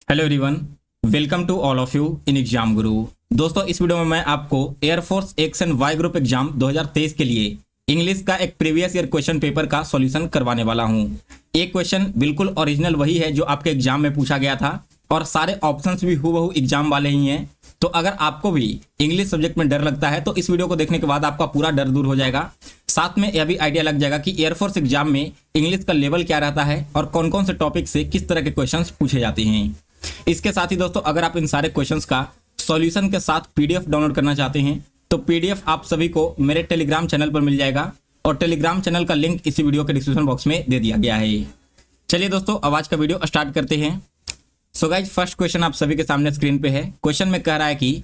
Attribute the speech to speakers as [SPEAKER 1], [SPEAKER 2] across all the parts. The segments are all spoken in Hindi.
[SPEAKER 1] Hello everyone, welcome to all of you in Exam Guru. दोस्तों, इस वीडियो में मैं आपको air force X and Y group exam 2023 के लिए इंग्लिश का एक प्रीवियस ईयर क्वेश्चन पेपर का सॉल्यूशन करवाने वाला हूं। एक क्वेश्चन बिल्कुल ओरिजिनल वही है जो आपके एग्जाम में पूछा गया था और सारे ऑप्शंस भी हूबहू एग्जाम वाले ही हैं। तो अगर आपको भी इंग्लिश सब्जेक्ट में डर लगता है तो इस वीडियो को देखने के बाद आपका पूरा डर दूर हो जाएगा। साथ में यह भी आइडिया लग जाएगा कि एयरफोर्स एग्जाम में इंग्लिश का लेवल क्या रहता है और कौन कौन से टॉपिक से किस तरह के क्वेश्चंस पूछे जाते हैं। इसके साथ ही दोस्तों, अगर आप इन सारे क्वेश्चंस का सॉल्यूशन के साथ पीडीएफ डाउनलोड करना चाहते हैं तो पीडीएफ आप सभी को मेरे टेलीग्राम चैनल पर मिल जाएगा और टेलीग्राम चैनल का लिंक इसी वीडियो के डिस्क्रिप्शन बॉक्स में दे दिया गया है। चलिए दोस्तों, अब आज का वीडियो स्टार्ट करते हैं। सो गाइज, फर्स्ट क्वेश्चन आप सभी के सामने स्क्रीन पे है। क्वेश्चन में कह रहा है कि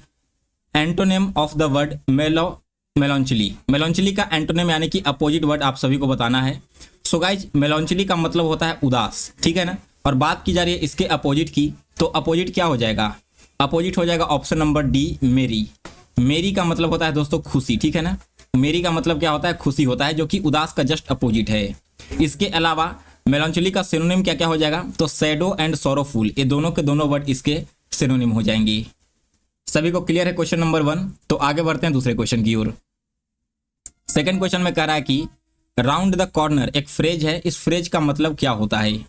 [SPEAKER 1] एंटोनिम ऑफ द वर्ड मेलोंचली। मेलोंचली का एंटोनिम यानी कि अपोजिट वर्ड आप सभी को बताना है। सो गाइज, मेलोंचली का मतलब होता है उदास, ठीक है ना। और बात की जा रही है इसके अपोजिट की, तो अपोजिट क्या हो जाएगा? अपोजिट हो जाएगा ऑप्शन नंबर डी, मेरी। मेरी का मतलब होता है दोस्तों खुशी, ठीक है ना। मेरी का मतलब क्या होता है? खुशी होता है, जो कि उदास का जस्ट अपोजिट है। इसके अलावा मेलांचोली का सिनोनिम क्या क्या हो जाएगा? तो सैडो एंड सोरोफुल, ये दोनों के दोनों वर्ड इसके सिनोनिम हो जाएंगे। सभी को क्लियर है क्वेश्चन नंबर 1? तो आगे बढ़ते हैं दूसरे क्वेश्चन की ओर। सेकंड क्वेश्चन में कह रहा है कि राउंड द कॉर्नर एक फ्रेज है, इस फ्रेज का मतलब क्या होता है?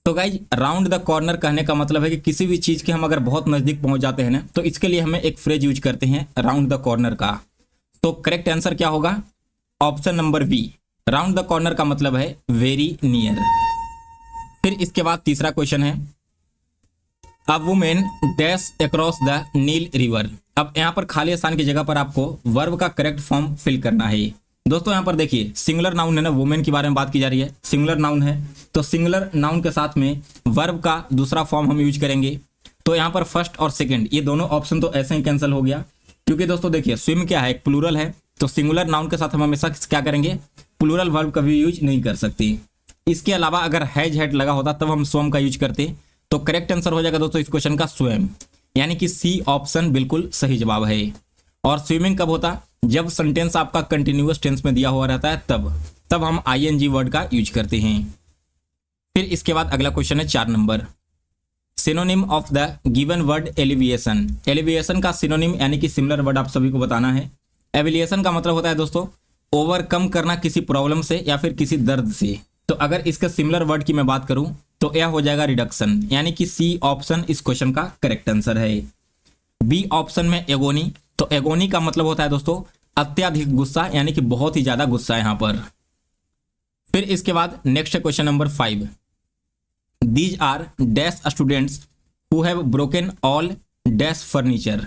[SPEAKER 1] तो गाइज, राउंड द कॉर्नर कहने का मतलब है कि किसी भी चीज के हम अगर बहुत नजदीक पहुंच जाते हैं ना, तो इसके लिए हमें एक फ्रेज यूज करते हैं राउंड द कॉर्नर का। तो करेक्ट आंसर क्या होगा? Option number B. Round the corner का मतलब है वेरी नियर। फिर इसके बाद तीसरा क्वेश्चन है, a women dash across the Nile river. अब यहाँ पर खाली स्थान की जगह पर आपको वर्ब का करेक्ट फॉर्म फिल करना है। दोस्तों यहाँ पर देखिए, सिंगुलर नाउन है ना, वुमेन के बारे में बात की जा रही है, सिंगुलर नाउन है, तो सिंगुलर नाउन के साथ में वर्ब का दूसरा फॉर्म हम यूज करेंगे। तो यहाँ पर फर्स्ट और सेकंड ये दोनों ऑप्शन तो ऐसे ही कैंसिल हो गया, क्योंकि दोस्तों देखिए स्विम क्या है? एक प्लूरल है, तो सिंगुलर नाउन के साथ हम हमेशा क्या करेंगे? प्लूरल वर्ब कभी यूज नहीं कर सकते। इसके अलावा अगर हैज हेड लगा होता तब हम स्वयं का यूज करते। तो करेक्ट आंसर हो जाएगा दोस्तों इस क्वेश्चन का स्वयं, यानी कि सी ऑप्शन बिल्कुल सही जवाब है। और स्विमिंग कब होता? जब सेंटेंस आपका कंटिन्यूअस टेंस में दिया हुआ रहता है तब हम आईएनजी वर्ड का यूज करते हैं। फिर इसके बाद अगला क्वेश्चन है 4 number, synonym of the given word alleviation. Alleviation का सिनोनिम यानी कि सिमिलर वर्ड आप सभी को बताना है। एलिविएशन का मतलब होता है दोस्तों ओवरकम करना किसी प्रॉब्लम से या फिर किसी दर्द से। तो अगर इसके सिमिलर वर्ड की मैं बात करूं तो यह हो जाएगा रिडक्शन, यानी कि सी ऑप्शन इस क्वेश्चन का करेक्ट आंसर है। बी ऑप्शन में एगोनी, तो एगोनी का मतलब होता है दोस्तों अत्यधिक गुस्सा, यानी कि बहुत ही ज्यादा गुस्सा यहां पर। फिर इसके बाद next question number 5, these are dash students who have broken all dash furniture.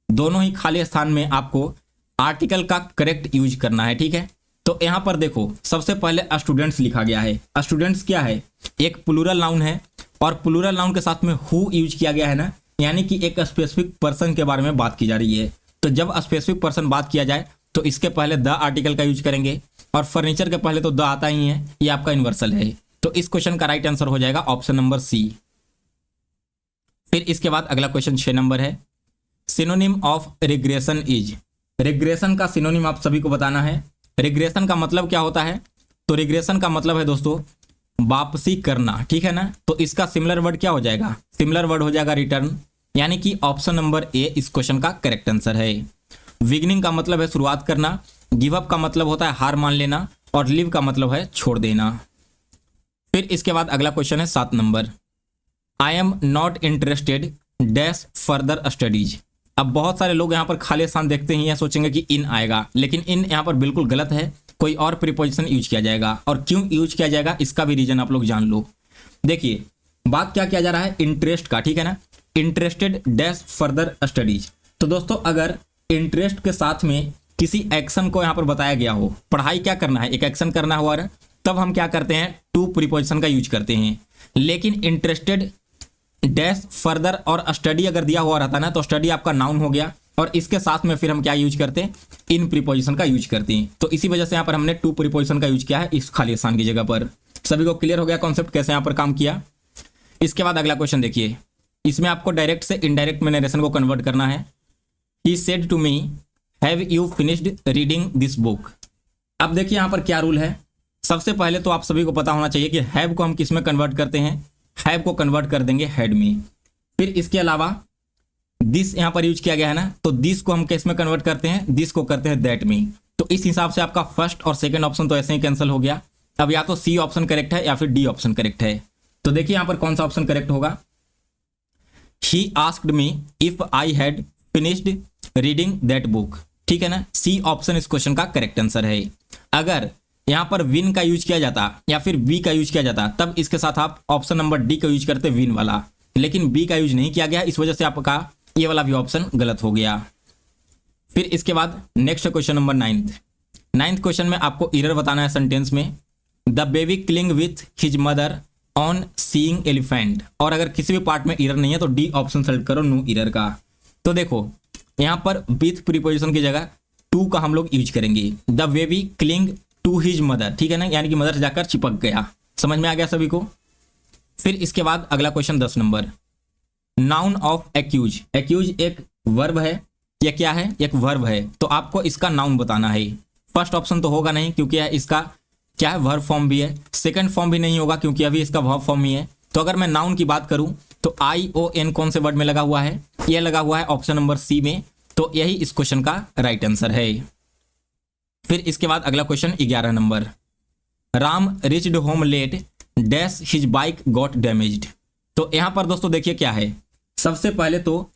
[SPEAKER 1] दोनों ही खाली स्थान में आपको आर्टिकल का करेक्ट यूज करना है, ठीक है। तो यहां पर देखो, सबसे पहले स्टूडेंट्स लिखा गया है। स्टूडेंट्स क्या है? एक प्लूरल नाउन है और प्लूरल नाउन के साथ में हु यूज किया गया है ना, यानी कि एक स्पेसिफिक पर्सन के बारे में बात की जा रही है। तो जब स्पेसिफिक पर्सन बात किया जाए तो इसके पहले द आर्टिकल का यूज करेंगे और फर्नीचर के पहले तो द आता ही है, ये आपका यूनिवर्सल है। तो इस क्वेश्चन का राइट आंसर हो जाएगा ऑप्शन नंबर सी। फिर इसके बाद अगला क्वेश्चन 6 नंबर है, synonym of regression is. Regression का सिनोनिम आप सभी को बताना है। रिग्रेशन का मतलब क्या होता है? तो रिग्रेशन का मतलब है दोस्तों वापसी करना, ठीक है ना। तो इसका सिमिलर वर्ड क्या हो जाएगा? सिमिलर वर्ड हो जाएगा रिटर्न, यानी कि ऑप्शन नंबर ए इस क्वेश्चन का करेक्ट आंसर है। बिगिनिंग का मतलब है शुरुआत करना, गिव अप का मतलब होता है हार मान लेना और लिव का मतलब है छोड़ देना। फिर इसके बाद अगला क्वेश्चन है 7 number, I am not interested dash further studies. अब बहुत सारे लोग यहाँ पर खाली स्थान देखते ही सोचेंगे कि इन आएगा, लेकिन इन यहाँ पर बिल्कुल गलत है, कोई और प्रीपोजिशन यूज किया जाएगा। और क्यों यूज किया जाएगा इसका भी रीजन आप लोग जान लो। देखिए बात क्या किया जा रहा है? इंटरेस्ट का, ठीक है ना। Interested dash further studies. तो दोस्तों अगर इंटरेस्ट के साथ में किसी एक्शन को यहाँ पर बताया गया हो, पढ़ाई क्या करना है, एक एक्शन करना हुआ है, तब हम क्या करते हैं? टू प्रीपोजिशन का यूज करते हैं। लेकिन इंटरेस्टेड डैश फर्दर और स्टडी अगर दिया हुआ रहता ना, तो स्टडी आपका नाउन हो गया और इसके साथ में फिर हम क्या यूज करते हैं? इन प्रीपोजिशन का यूज करते हैं। तो इसी वजह से यहाँ पर हमने टू प्रीपोजिशन का यूज किया है इस खाली स्थान की जगह पर। सभी को क्लियर हो गया कॉन्सेप्ट कैसे यहाँ पर काम किया? इसके बाद अगला क्वेश्चन देखिए, इसमें आपको डायरेक्ट से इनडायरेक्ट में नरेशन को कन्वर्ट करना है। He said to me have you finished reading this book. अब देखिए यहाँ पर क्या रूल है। सबसे पहले तो आप सभी को पता होना चाहिए कि हैव को हम किस में कन्वर्ट करते हैं? हैव को कन्वर्ट कर देंगे हेड में। फिर इसके अलावा दिस यहाँ पर यूज किया गया है ना, तो दिस को हम किस में कन्वर्ट करते हैं, दिस को करते हैं दैट में। तो इस हिसाब से आपका फर्स्ट और सेकंड ऑप्शन तो ऐसे ही कैंसिल हो गया। अब या तो सी ऑप्शन करेक्ट है या फिर डी ऑप्शन करेक्ट है। तो देखिए यहाँ पर कौन सा ऑप्शन करेक्ट होगा। He asked me if I had finished reading that book, ठीक है ना, सी ऑप्शन इस क्वेश्चन का करेक्ट आंसर है। अगर यहाँ पर विन का यूज किया जाता या फिर बी का यूज किया जाता तब इसके साथ आप ऑप्शन नंबर डी का यूज करते, विन वाला, लेकिन बी का यूज नहीं किया गया, इस वजह से आपका ये वाला भी ऑप्शन गलत हो गया। फिर इसके बाद next question number 9th question में आपको एरर बताना है सेंटेंस में। The baby cling with his mother on seeing elephant, और अगर किसी भी पार्ट में एरर नहीं है तो डी ऑप्शन सेलेक्ट करो, नो एरर का। तो देखो यहाँ पर विथ प्रीपोजिशन की जगह टू का हम लोग यूज करेंगे। The baby cling to his mother, ठीक है ना, यानी कि मदर जाकर चिपक गया। समझ में आ गया सभी को। फिर इसके बाद अगला question 10 number, noun of accuse. Accuse एक वर्ब है, या क्या है, एक वर्ब है, तो आपको इसका नाउन बताना है। फर्स्ट ऑप्शन तो होगा नहीं क्योंकि इसका क्या है, वर्ब फॉर्म भी है। सेकंड फॉर्म भी नहीं होगा क्योंकि अभी इसका वर्ब फॉर्म ही है। तो अगर मैं नाउन की बात करूं तो ION कौन से वर्ड में लगा हुआ है, ये लगा हुआ है ऑप्शन नंबर सी में, तो यही इस क्वेश्चन का राइट आंसर है। फिर इसके बाद अगला question 11 number, Ram reached home late dash his bike got damaged. तो यहां पर दोस्तों देखिए क्या है, सबसे पहले तो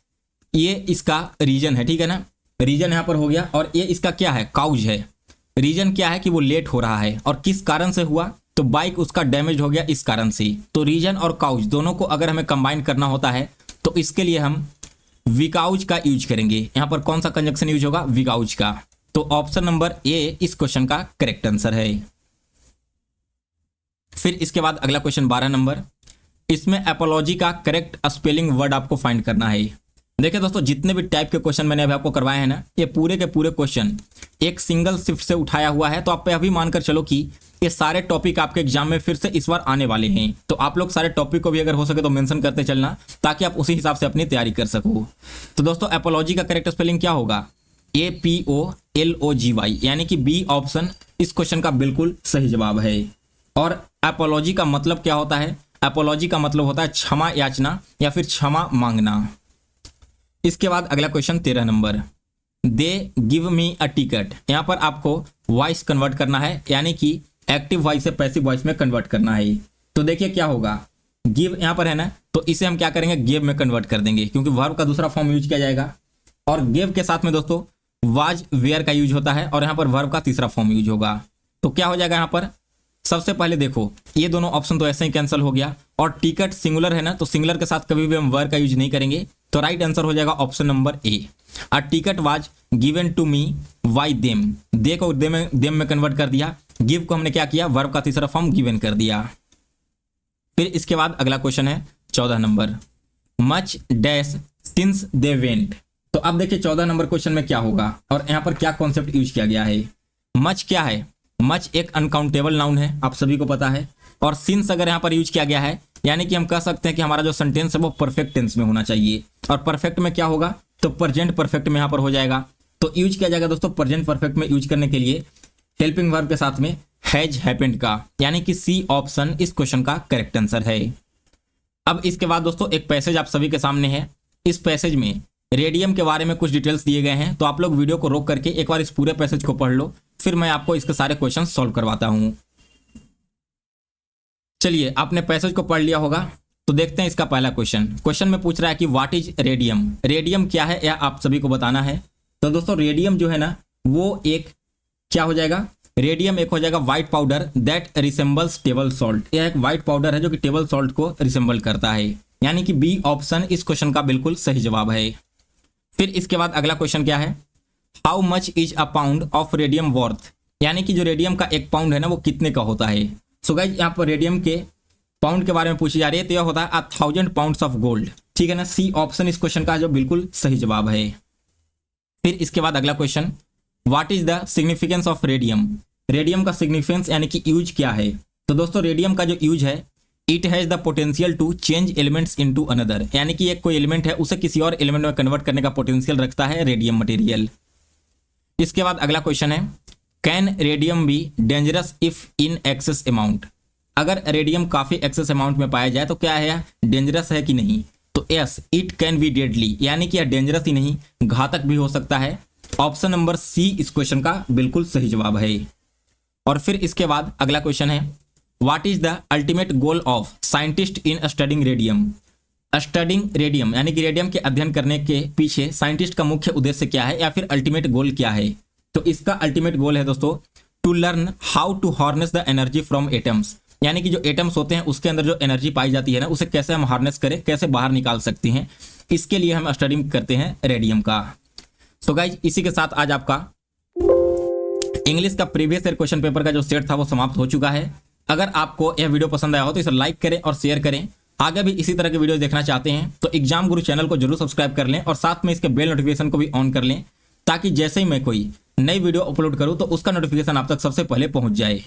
[SPEAKER 1] ये इसका रीजन है, ठीक है ना, रीजन यहां पर हो गया, और ये इसका क्या है, काउज है। रीजन क्या है कि वो लेट हो रहा है, और किस कारण से हुआ, तो बाइक उसका डैमेज हो गया इस कारण से। तो रीजन और काउज दोनों को अगर हमें कंबाइन करना होता है तो इसके लिए हम विकाउज का यूज करेंगे। यहां पर कौन सा कंजक्शन यूज होगा, विकाउज का। तो ऑप्शन नंबर ए इस क्वेश्चन का करेक्ट आंसर है। फिर इसके बाद अगला क्वेश्चन 12 नंबर, इसमें एपोलॉजी का करेक्ट स्पेलिंग वर्ड आपको फाइंड करना है। देखिए दोस्तों, जितने भी टाइप के क्वेश्चन मैंने अभी आपको करवाए हैं ना, ये पूरे के पूरे क्वेश्चन एक सिंगल शिफ्ट से उठाया हुआ है। तो आप अभी मानकर चलो कि ये सारे टॉपिक आपके एग्जाम में फिर से इस बार आने वाले हैं। तो आप लोग सारे टॉपिक को भी अगर हो सके तो मेंशन करते चलना, ताकि आप उसी हिसाब से अपनी तैयारी कर सको। तो दोस्तों एपोलॉजी का करेक्ट स्पेलिंग क्या होगा, APOLOGY, यानी कि बी ऑप्शन इस क्वेश्चन का बिल्कुल सही जवाब है। और एपोलॉजी का मतलब क्या होता है, एपोलॉजी का मतलब होता है क्षमा याचना या फिर क्षमा मांगना। इसके बाद अगला question 13 number, they give me a ticket. यहां पर आपको वॉइस कन्वर्ट करना है, यानी कि एक्टिव वॉइस से पैसिव वॉइस में कन्वर्ट करना है। तो देखिए क्या होगा, गिव यहां पर है ना, तो इसे हम क्या करेंगे, गिव में कन्वर्ट कर देंगे, क्योंकि वर्ब का दूसरा फॉर्म यूज किया जाएगा। और गिव के साथ में दोस्तों वाज वेयर का यूज होता है, और यहां पर वर्ब का तीसरा फॉर्म यूज होगा। तो क्या हो जाएगा यहां पर, सबसे पहले देखो ये दोनों ऑप्शन तो ऐसे ही कैंसिल हो गया, और टिकट सिंगुलर है ना, तो सिंगुलर के साथ कभी भी हम वर्ब का यूज नहीं करेंगे। तो राइट आंसर हो जाएगा option number A, a ticket was given to me by them. They को देम में कन्वर्ट कर दिया, गिव को हमने क्या किया, वर्ब का तीसरा फॉर्म गिवन कर दिया। फिर इसके बाद अगला क्वेश्चन है 14 number, much dash since they went. तो अब देखिए 14 नंबर क्वेश्चन में क्या होगा, और यहाँ पर क्या कॉन्सेप्ट यूज किया गया है। मच क्या है, मच एक अनकाउंटेबल नाउन है, आप सभी को पता है। और सिंस अगर यहाँ पर यूज किया गया है, यानी कि हम कह सकते हैं कि हमारा जो सेंटेंस है वो परफेक्ट टेंस में होना चाहिए। और परफेक्ट में क्या होगा, तो प्रेजेंट परफेक्ट में यहाँ पर हो जाएगा। तो यूज किया जाएगा दोस्तों प्रेजेंट परफेक्ट में यूज करने के लिए हेल्पिंग वर्ब के साथ में हैज हैपेंड का, यानी कि सी ऑप्शन इस क्वेश्चन का करेक्ट आंसर है। अब इसके बाद दोस्तों एक पैसेज आप सभी के सामने है। इस पैसेज में रेडियम के बारे में कुछ डिटेल्स दिए गए हैं, तो आप लोग वीडियो को रोक करके एक बार इस पूरे पैसेज को पढ़ लो, फिर मैं आपको इसके सारे क्वेश्चन सॉल्व करवाता हूं। चलिए, आपने पैसेज को पढ़ लिया होगा, तो देखते हैं इसका पहला क्वेश्चन। क्वेश्चन में पूछ रहा है कि व्हाट इज रेडियम। रेडियम क्या है यह आप सभी को बताना है। तो दोस्तों रेडियम जो है ना, वो एक क्या हो जाएगा, रेडियम एक हो जाएगा white powder that resembles table salt. यह एक व्हाइट पाउडर है जो कि टेबल सॉल्ट को रिसेंबल करता है, यानी कि बी ऑप्शन इस क्वेश्चन का बिल्कुल सही जवाब है। फिर इसके बाद अगला क्वेश्चन क्या है, how much is a pound of radium worth. यानी कि जो रेडियम का एक पाउंड है ना, वो कितने का होता है। सो गाइस, यहाँ पर रेडियम के पाउंड के बारे में पूछी जा रही है, तो यह होता है 1000 पाउंड्स ऑफ गोल्ड, ठीक है ना। सी ऑप्शन इस क्वेश्चन का जो बिल्कुल सही जवाब है। फिर इसके बाद अगला question, what is the significance of radium. Radium का सिग्निफिकेंस यानी कि यूज क्या है। तो दोस्तों रेडियम का जो यूज है, it has the potential to change elements into another, यानी कि एक कोई एलिमेंट है उसे किसी और एलिमेंट में कन्वर्ट करने का पोटेंशियल रखता है रेडियम मटेरियल। इसके बाद अगला क्वेश्चन है, can radium be dangerous if in excess amount. अगर रेडियम काफी एक्सेस अमाउंट में पाया जाए तो क्या है, डेंजरस है कि नहीं। तो तो yes, it can be deadly, यानी कि यह डेंजरस ही नहीं, घातक भी हो सकता है। ऑप्शन नंबर सी इस क्वेश्चन का बिल्कुल सही जवाब है। और फिर इसके बाद अगला क्वेश्चन है, what is the ultimate goal of scientist in studying radium. Studying radium यानी कि रेडियम के अध्ययन करने के पीछे साइंटिस्ट का मुख्य उद्देश्य क्या है, या फिर अल्टीमेट गोल क्या है। तो इसका अल्टीमेट गोल है दोस्तों, to learn how to harness the energy from atoms, यानी कि जो एटम्स होते हैं उसके अंदर जो एनर्जी पाई जाती है ना, उसे कैसे हम हार्नेस करें, कैसे बाहर निकाल सकते हैं, इसके लिए हम स्टडी करते हैं रेडियम का। सो गाइज, इसी के साथ आज आपका इंग्लिश का प्रीवियस ईयर क्वेश्चन पेपर का जो सेट था वो समाप्त हो चुका है। अगर आपको यह वीडियो पसंद आया हो तो इसे लाइक करें और शेयर करें। आगे भी इसी तरह के वीडियो देखना चाहते हैं तो एग्जाम गुरु चैनल को जरूर सब्सक्राइब कर लें और साथ में इसके बेल नोटिफिकेशन को भी ऑन कर लें, ताकि जैसे ही मैं कोई नई वीडियो अपलोड करूं तो उसका नोटिफिकेशन आप तक सबसे पहले पहुंच जाए।